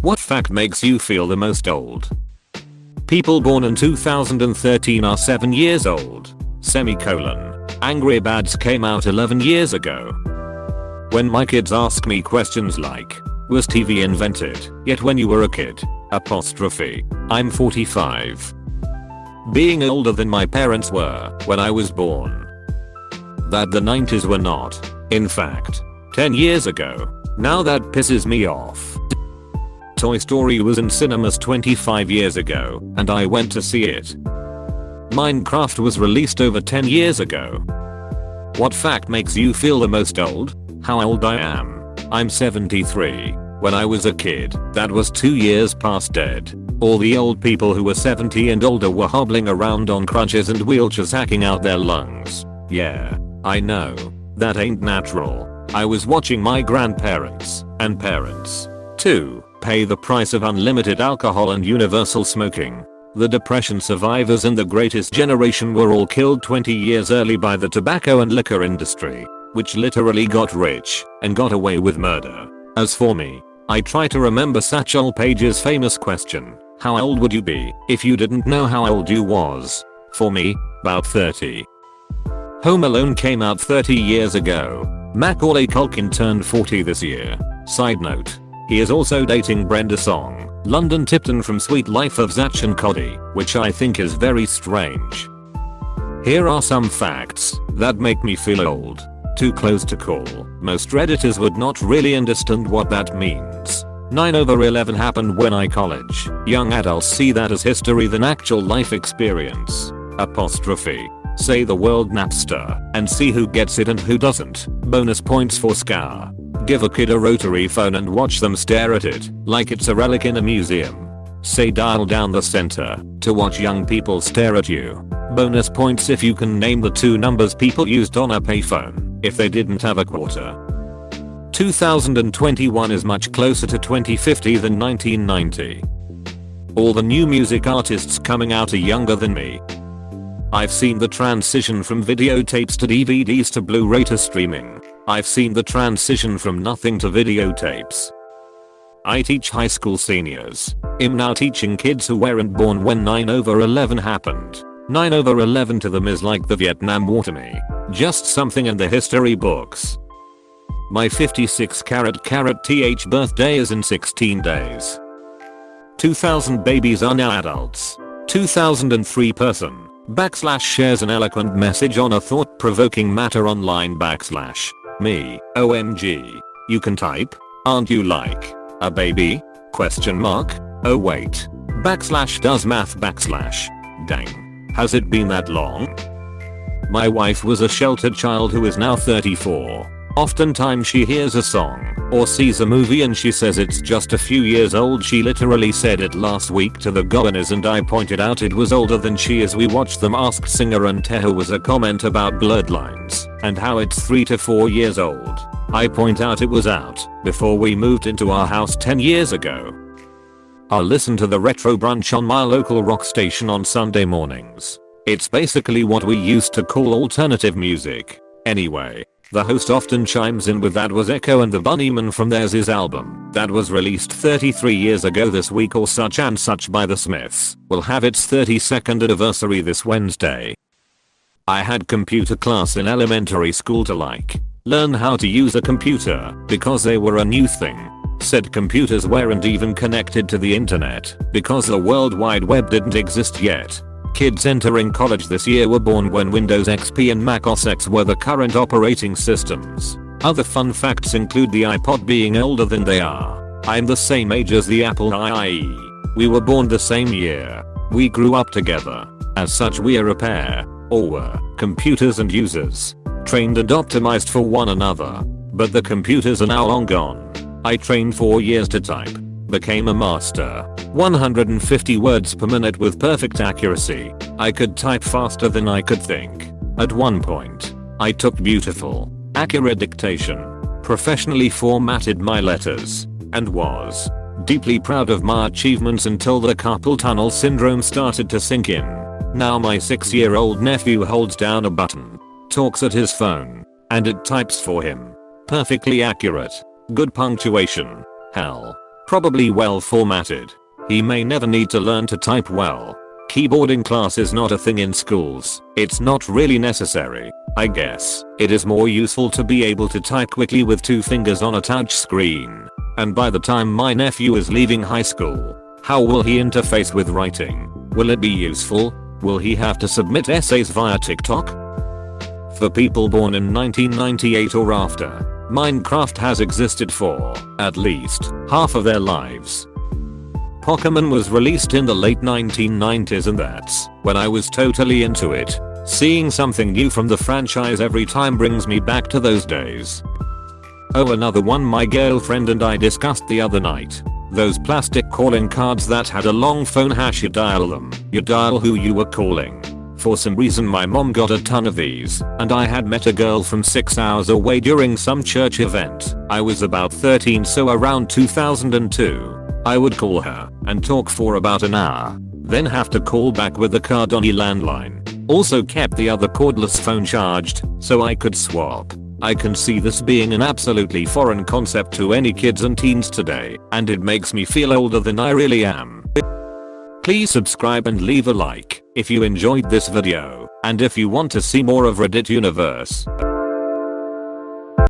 What fact makes you feel the most old? People born in 2013 are 7 years old. Semicolon. Angry Birds came out 11 years ago. When my kids ask me questions like, was TV invented yet when you were a kid? Apostrophe. I'm 45. Being older than my parents were when I was born. That the 90s were not. In fact, 10 years ago. Now that pisses me off. Toy Story was in cinemas 25 years ago and I went to see it. Minecraft was released over 10 years ago. What fact makes you feel the most old? How old I am. I'm 73. When I was a kid, that was 2 years past dead. All the old people who were 70 and older were hobbling around on crutches and wheelchairs hacking out their lungs. Yeah, I know. That ain't natural. I was watching my grandparents, and parents, too, pay the price of unlimited alcohol and universal smoking. The Depression survivors and the Greatest Generation were all killed 20 years early by the tobacco and liquor industry, which literally got rich and got away with murder. As for me, I try to remember Satchel Paige's famous question, how old would you be if you didn't know how old you was? For me, about 30. Home Alone came out 30 years ago. Macaulay Culkin turned 40 this year. Side note, he is also dating Brenda Song, London Tipton from Sweet Life of Zach and Cody, which I think is very strange. Here are some facts that make me feel old. Too close to call. Most Redditors would not really understand what that means. 9/11 happened when I college. Young adults see that as history than actual life experience. Apostrophe. Say the word Napster and see who gets it and who doesn't. Bonus points for Scar. Give a kid a rotary phone and watch them stare at it like it's a relic in a museum. Say dial down the center to watch young people stare at you. Bonus points if you can name the 2 numbers people used on a payphone if they didn't have a quarter. 2021 is much closer to 2050 than 1990. All the new music artists coming out are younger than me. I've seen the transition from videotapes to DVDs to Blu-ray to streaming. I've seen the transition from nothing to videotapes. I teach high school seniors. I'm now teaching kids who weren't born when 9/11 happened. 9/11 to them is like the Vietnam War to me. Just something in the history books. My 56 carat th birthday is in 16 days. 2000 babies are now adults. 2003 person / shares an eloquent message on a thought-provoking matter online / me. OMG. You can type? Aren't you like a baby? Question mark. Oh wait. / does math / dang. Has it been that long? My wife was a sheltered child who is now 34. Oftentimes she hears a song or sees a movie and she says it's just a few years old. She literally said it last week to the governors and I pointed out it was older than she as we watched them. Asked Singer and Tehu was a comment about blurred lines and how it's 3 to 4 years old. I point out it was out before we moved into our house 10 years ago. I'll listen to the Retro Brunch on my local rock station on Sunday mornings. It's basically what we used to call alternative music. Anyway, the host often chimes in with That Was Echo and the Bunnymen from Theirs' album that was released 33 years ago this week or such and such by the Smiths will have its 32nd anniversary this Wednesday. I had computer class in elementary school to learn how to use a computer because they were a new thing. Said computers weren't even connected to the internet because the World Wide Web didn't exist yet. Kids entering college this year were born when Windows XP and Mac OS X were the current operating systems. Other fun facts include the iPod being older than they are. I'm the same age as the Apple IE. We were born the same year. We grew up together. As such we are a pair, or were, computers and users. Trained and optimized for one another. But the computers are now long gone. I trained 4 years to type. Became a master. 150 words per minute with perfect accuracy. I could type faster than I could think. At one point, I took beautiful, accurate dictation, professionally formatted my letters, and was deeply proud of my achievements until the carpal tunnel syndrome started to sink in. Now my 6-year-old nephew holds down a button, talks at his phone, and it types for him. Perfectly accurate. Good punctuation. Hell. probably well formatted. He may never need to learn to type well. Keyboarding class is not a thing in schools. It's not really necessary, I guess. It is more useful to be able to type quickly with 2 fingers on a touch screen. And by the time my nephew is leaving high school, how will he interface with writing? Will it be useful? Will he have to submit essays via TikTok? For people born in 1998 or after, Minecraft has existed for at least half of their lives. Pokémon was released in the late 1990s and that's when I was totally into it. Seeing something new from the franchise every time brings me back to those days. Oh, another one my girlfriend and I discussed the other night. Those plastic calling cards that had a long phone hash, you dial them, you dial who you were calling. For some reason my mom got a ton of these, and I had met a girl from 6 hours away during some church event. I was about 13, so around 2002. I would call her and talk for about an hour, then have to call back with the card on a landline. Also kept the other cordless phone charged so I could swap. I can see this being an absolutely foreign concept to any kids and teens today, and it makes me feel older than I really am. Please subscribe and leave a like if you enjoyed this video, and if you want to see more of Reddit Universe.